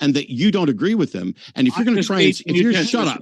and that you don't agree with them. And if you're going to try and shut up.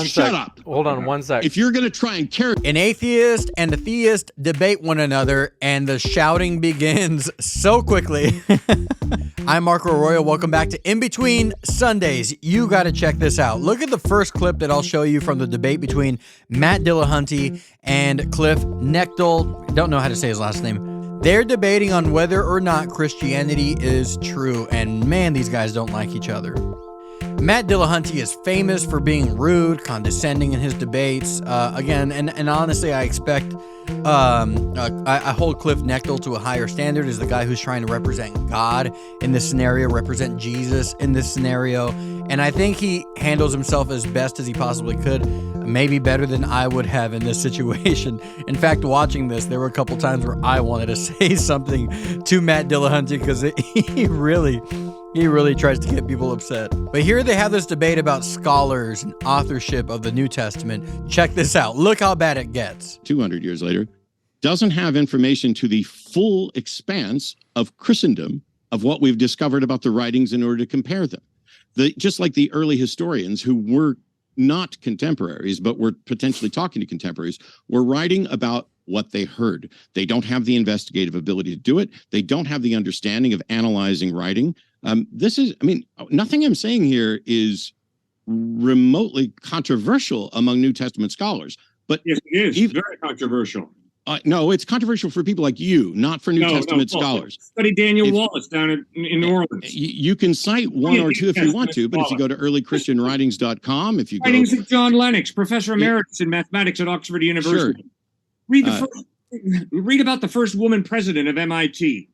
Shut up. Hold on one sec. If you're going to try and an atheist and a theist debate one another, and the shouting begins so quickly. I'm Marco Arroyo. Welcome back to In Between Sundays. You got to check this out. Look at the first clip that I'll show you from the debate between Matt Dillahunty and Cliffe Knechtle. Don't know how to say his last name. They're debating on whether or not Christianity is true, and man, these guys don't like each other. Matt Dillahunty is famous for being rude, condescending in his debates. Again, and honestly, I expect I hold Cliffe Knechtle to a higher standard as the guy who's trying to represent God in this scenario, represent Jesus in this scenario. And I think he handles himself as best as he possibly could, maybe better than I would have in this situation. In fact, watching this, there were a couple times where I wanted to say something to Matt Dillahunty because he really tries to get people upset. But here they have this debate about scholars and authorship of the New Testament. Check this out. Look how bad it gets. 200 years later, doesn't have information to the full expanse of Christendom of what we've discovered about the writings in order to compare them. Just like the early historians who were not contemporaries, but were potentially talking to contemporaries, were writing about what they heard. They don't have the investigative ability to do it. They don't have the understanding of analyzing writing. Nothing I'm saying here is remotely controversial among New Testament scholars. But yes, it is very controversial. No, it's controversial for people like you, not for New Testament scholars. Study Daniel Wallace down in New Orleans. You can cite one or two if you want to, but if you go to earlychristianwritings.com, if you go... Writings of John Lennox, Professor Emeritus in Mathematics at Oxford University. Sure. Read about the first woman president of MIT.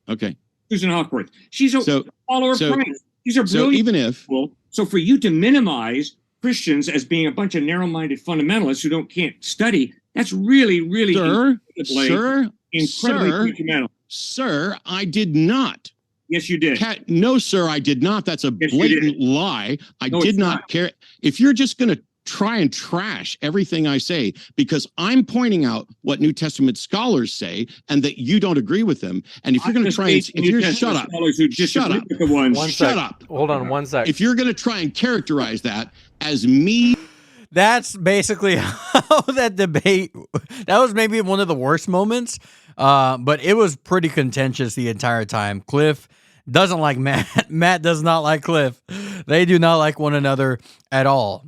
Okay. Susan Hockworth. She's a follower of Christ. These are brilliant. So even if... So for you to minimize Christians as being a bunch of narrow-minded fundamentalists who can't study, that's really, really incredibly detrimental. Sir, I did not. Yes, you did. No, sir, I did not. That's a blatant lie. I did not care. If you're just going to try and trash everything I say because I'm pointing out what New Testament scholars say and that you don't agree with them, and if you're going to try and shut up. Hold on one sec. If you're going to try and characterize that as me. That's basically how that debate, that was maybe one of the worst moments, but it was pretty contentious the entire time. Cliffe doesn't like Matt. Matt does not like Cliffe. They do not like one another at all.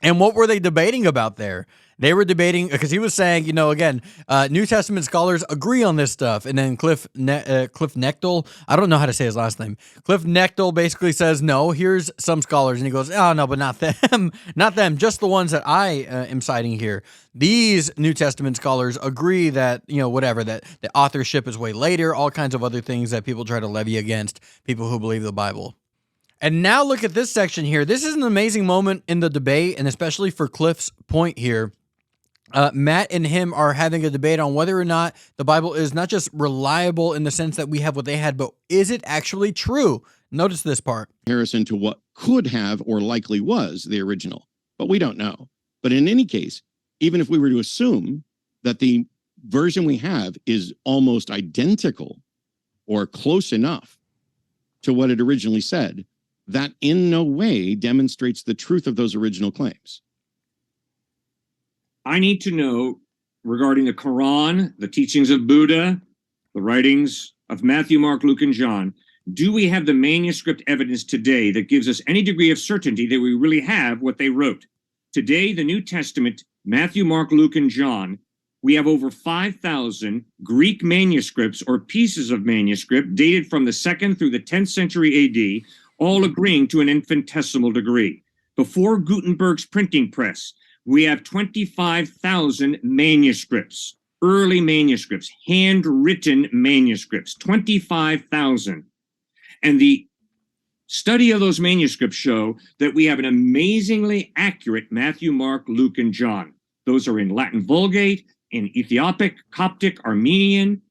And what were they debating about there? They were debating, because he was saying, again, New Testament scholars agree on this stuff. And then Cliffe Knechtle, I don't know how to say his last name. Cliffe Knechtle basically says, no, here's some scholars. And he goes, oh, no, but not them. Not them, just the ones that I am citing here. These New Testament scholars agree that, that the authorship is way later, all kinds of other things that people try to levy against people who believe the Bible. And now look at this section here. This is an amazing moment in the debate, and especially for Cliffe's point here. Matt and him are having a debate on whether or not the Bible is not just reliable in the sense that we have what they had, but is it actually true? Notice this part. Comparison to what could have or likely was the original, but we don't know. But in any case, even if we were to assume that the version we have is almost identical or close enough to what it originally said, that in no way demonstrates the truth of those original claims. I need to know regarding the Quran, the teachings of Buddha, the writings of Matthew, Mark, Luke, and John. Do we have the manuscript evidence today that gives us any degree of certainty that we really have what they wrote? Today, the New Testament, Matthew, Mark, Luke, and John, we have over 5,000 Greek manuscripts or pieces of manuscript dated from the 2nd through the 10th century AD, all agreeing to an infinitesimal degree. Before Gutenberg's printing press, we have 25,000 manuscripts, early manuscripts, handwritten manuscripts, 25,000. And the study of those manuscripts show that we have an amazingly accurate Matthew, Mark, Luke, and John. Those are in Latin Vulgate, in Ethiopic, Coptic, Armenian,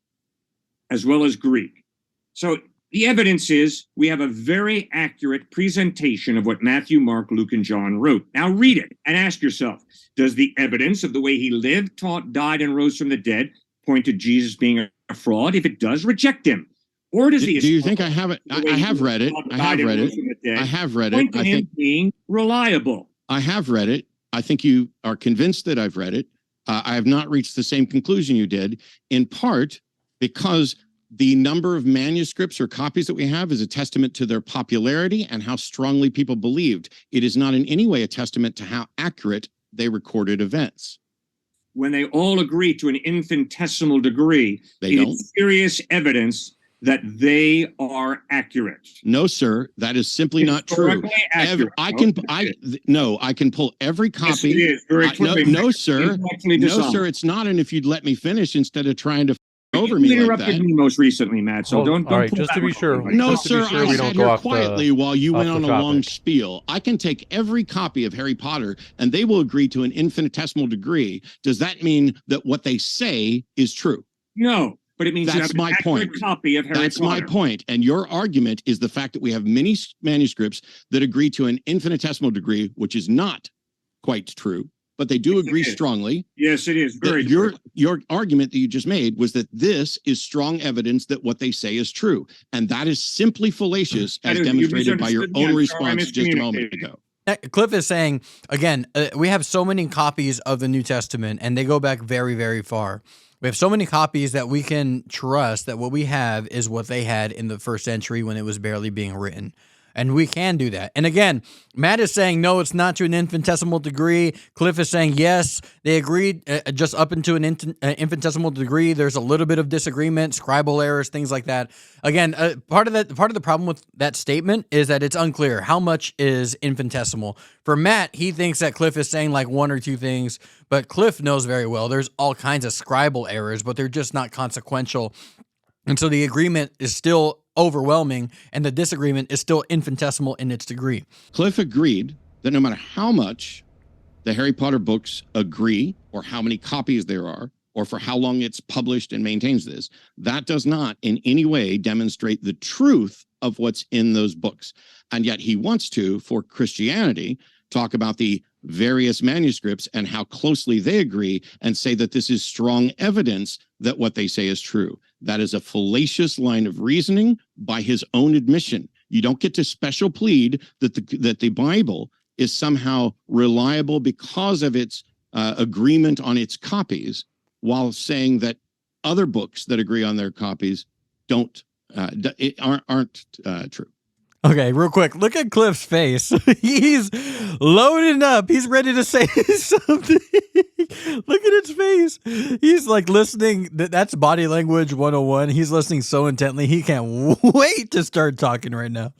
as well as Greek. So the evidence is we have a very accurate presentation of what Matthew, Mark, Luke, and John wrote. Now read it and ask yourself, does the evidence of the way he lived, taught, died, and rose from the dead point to Jesus being a fraud? If it does, reject him. Or does Do you think I have it? I have read it. I have read it. I have read it. I think being reliable. I have read it. I think you are convinced that I've read it. I have not reached the same conclusion you did, in part because the number of manuscripts or copies that we have is a testament to their popularity and how strongly people believed. It is not in any way a testament to how accurate they recorded events. When they all agree to an infinitesimal degree, They don't. is serious evidence that they are accurate. No, sir, that is simply not true. Accurate. I can pull every copy. Yes, it is. Very clearly. No, sir. No, sir, it's not. And if you'd let me finish instead of trying to over me like that. Me most recently, Matt. So don't. All right, just to be sure. No, sir, I we sat don't here go off quietly while you went on a long topic. spiel. I can take every copy of Harry Potter and they will agree to an infinitesimal degree. Does that mean that what they say is true? No, but it means That's you have my an accurate point. copy of Harry That's Potter. my point. And your argument is the fact that we have many manuscripts that agree to an infinitesimal degree, which is not quite true, but they do agree strongly. Yes, it is. Very your argument that you just made was that this is strong evidence that what they say is true. And that is simply fallacious, as demonstrated by your own response just a moment ago. Cliffe is saying, again, we have so many copies of the New Testament, and they go back very, very far. We have so many copies that we can trust that what we have is what they had in the first century when it was barely being written. And we can do that. And again, Matt is saying, no, it's not to an infinitesimal degree. Cliffe is saying, yes, they agreed just up into an infinitesimal degree. There's a little bit of disagreement, scribal errors, things like that. Again, part of the problem with that statement is that it's unclear how much is infinitesimal. For Matt, he thinks that Cliffe is saying like one or two things, but Cliffe knows very well there's all kinds of scribal errors, but they're just not consequential. And so the agreement is still overwhelming, and the disagreement is still infinitesimal in its degree. Cliffe agreed that no matter how much the Harry Potter books agree, or how many copies there are, or for how long it's published and maintains this, that does not in any way demonstrate the truth of what's in those books. And yet he wants to, for Christianity, talk about the various manuscripts and how closely they agree and say that this is strong evidence that what they say is true. That is a fallacious line of reasoning by his own admission. You don't get to special plead that the Bible is somehow reliable because of its agreement on its copies, while saying that other books that agree on their copies aren't true. Okay, real quick, look at Cliff's face. He's loading up. He's ready to say something. Look at his face. He's like listening. That's body language 101. He's listening so intently. He can't wait to start talking right now.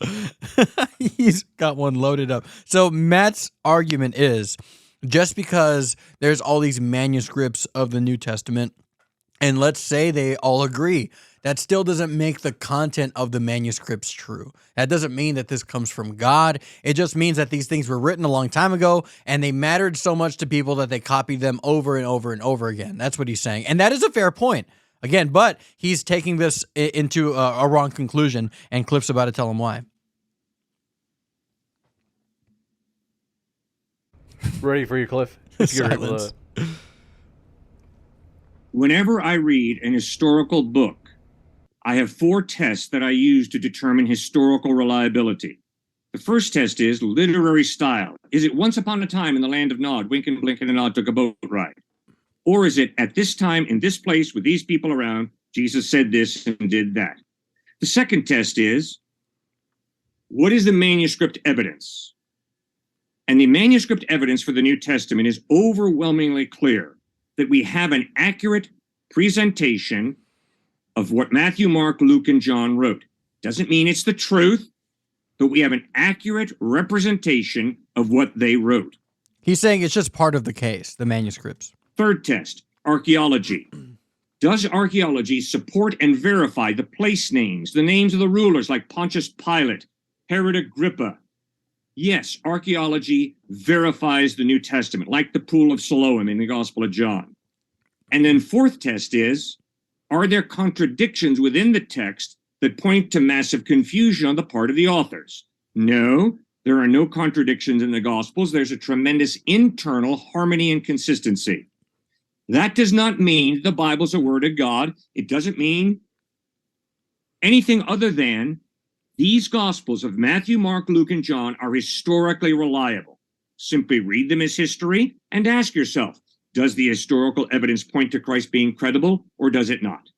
He's got one loaded up. So Matt's argument is just because there's all these manuscripts of the New Testament, and let's say they all agree, that still doesn't make the content of the manuscripts true. That doesn't mean that this comes from God. It just means that these things were written a long time ago and they mattered so much to people that they copied them over and over and over again. That's what he's saying. And that is a fair point. Again, but he's taking this into a wrong conclusion, and Cliff's about to tell him why. Ready for you, Cliffe? Silence. Whenever I read an historical book, I have 4 tests that I use to determine historical reliability. The first test is literary style. Is it once upon a time in the land of Nod, Wynken, Blynken, and Nod took a boat ride? Or is it at this time, in this place, with these people around, Jesus said this and did that? The second test is, what is the manuscript evidence? And the manuscript evidence for the New Testament is overwhelmingly clear that we have an accurate presentation of what Matthew, Mark, Luke, and John wrote. Doesn't mean it's the truth, but we have an accurate representation of what they wrote. He's saying it's just part of the case, the manuscripts. Third test, archaeology. Does archaeology support and verify the place names, the names of the rulers like Pontius Pilate, Herod Agrippa? Yes, archaeology verifies the New Testament, like the Pool of Siloam in the Gospel of John. And then fourth test is, are there contradictions within the text that point to massive confusion on the part of the authors? No, there are no contradictions in the Gospels. There's a tremendous internal harmony and consistency. That does not mean the Bible's a word of God. It doesn't mean anything other than these Gospels of Matthew, Mark, Luke, and John are historically reliable. Simply read them as history and ask yourself, does the historical evidence point to Christ being credible, or does it not?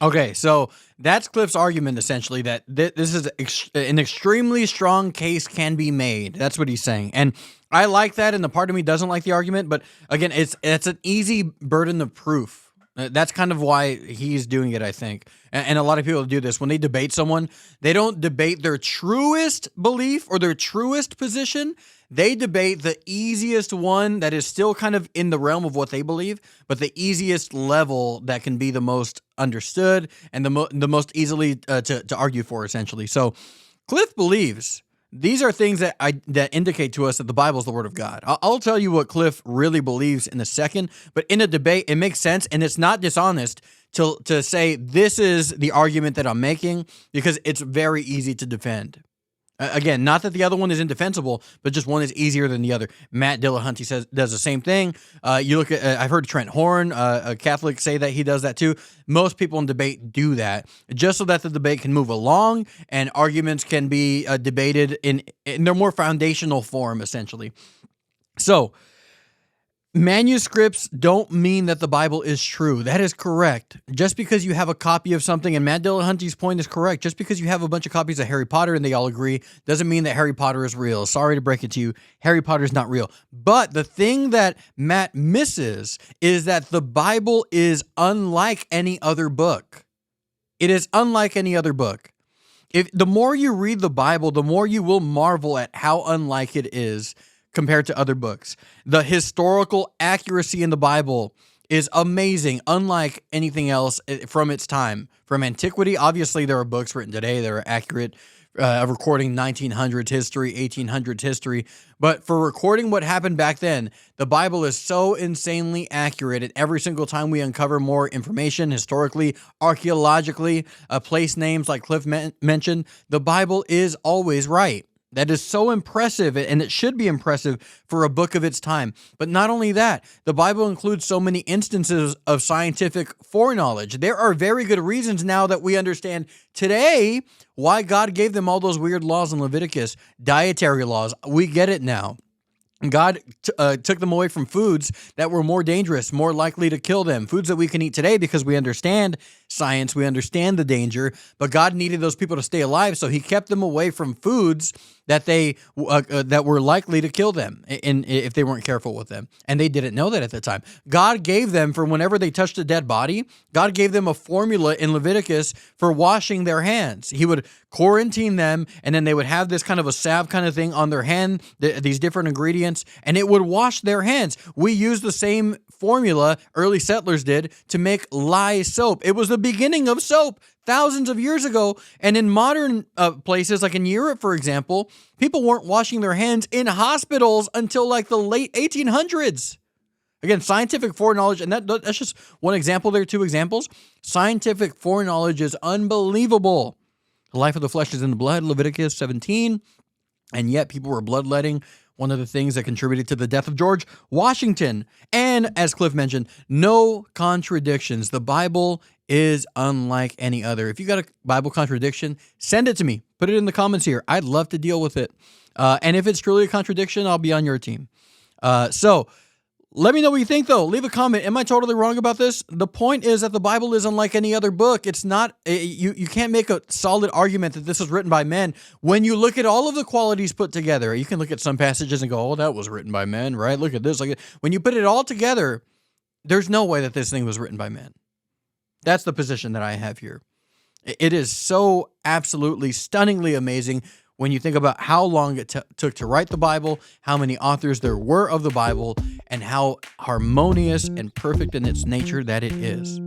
Okay, so that's Cliff's argument, essentially, that this is an extremely strong case can be made. That's what he's saying. And I like that, and the part of me doesn't like the argument, but again, it's an easy burden of proof. That's kind of why he's doing it, I think. And a lot of people do this. When they debate someone, they don't debate their truest belief or their truest position. They debate the easiest one that is still kind of in the realm of what they believe, but the easiest level that can be the most understood and the most easily to argue for, essentially. So Cliff believes these are things that indicate to us that the Bible is the Word of God. I'll tell you what Cliff really believes in a second, but in a debate, it makes sense, and it's not dishonest to say this is the argument that I'm making, because it's very easy to defend. Again, not that the other one is indefensible, but just one is easier than the other. Matt Dillahunty does the same thing. You look at, I've heard Trent Horn, a Catholic, say that he does that too. Most people in debate do that, just so that the debate can move along and arguments can be debated in their more foundational form, essentially. So, manuscripts don't mean that the Bible is true. That is correct. Just because you have a copy of something, and Matt Dillahunty's point is correct, just because you have a bunch of copies of Harry Potter and they all agree, doesn't mean that Harry Potter is real. Sorry to break it to you, Harry Potter is not real. But the thing that Matt misses is that the Bible is unlike any other book. It is unlike any other book. If the more you read the Bible, the more you will marvel at how unlike it is compared to other books. The historical accuracy in the Bible is amazing, unlike anything else from its time. From antiquity, obviously there are books written today that are accurate, recording 1900s history, 1800s history. But for recording what happened back then, the Bible is so insanely accurate. And every single time we uncover more information historically, archaeologically, place names like Cliff mentioned, the Bible is always right. That is so impressive, and it should be impressive for a book of its time. But not only that, the Bible includes so many instances of scientific foreknowledge. There are very good reasons now that we understand today why God gave them all those weird laws in Leviticus, dietary laws. We get it now. God took them away from foods that were more dangerous, more likely to kill them. Foods that we can eat today because we understand science, we understand the danger, but God needed those people to stay alive, so he kept them away from foods that that were likely to kill them if they weren't careful with them. And they didn't know that at the time. God gave them, for whenever they touched a dead body, God gave them a formula in Leviticus for washing their hands. He would quarantine them, and then they would have this kind of a salve kind of thing on their hand, these different ingredients, and it would wash their hands. We use the same formula early settlers did to make lye soap. It was the beginning of soap thousands of years ago. And in modern places, like in Europe, for example, people weren't washing their hands in hospitals until like the late 1800s. Again, scientific foreknowledge, and that's just one example. There are two examples. Scientific foreknowledge is unbelievable. The life of the flesh is in the blood, Leviticus 17, and yet people were bloodletting. One of the things that contributed to the death of George Washington. And as Cliff mentioned, no contradictions. The Bible is unlike any other. If you got a Bible contradiction, send it to me. Put it in the comments here. I'd love to deal with it. And if it's truly a contradiction, I'll be on your team. So let me know what you think, though. Leave a comment. Am I totally wrong about this? The point is that the Bible is unlike any other book. It's not, you can't make a solid argument that this was written by men when you look at all of the qualities put together. You can look at some passages and go, oh, that was written by men, right? Look at this. When you put it all together, there's no way that this thing was written by men. That's the position that I have here. It is so absolutely stunningly amazing when you think about how long it took to write the Bible, how many authors there were of the Bible, and how harmonious and perfect in its nature that it is.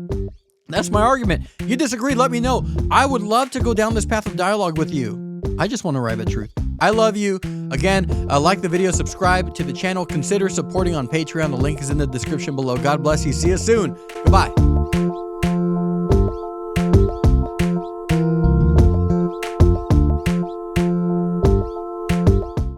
That's my argument. You disagree, let me know. I would love to go down this path of dialogue with you. I just want to arrive at truth. I love you. Again, like the video, subscribe to the channel, consider supporting on Patreon. The link is in the description below. God bless you. See you soon. Goodbye.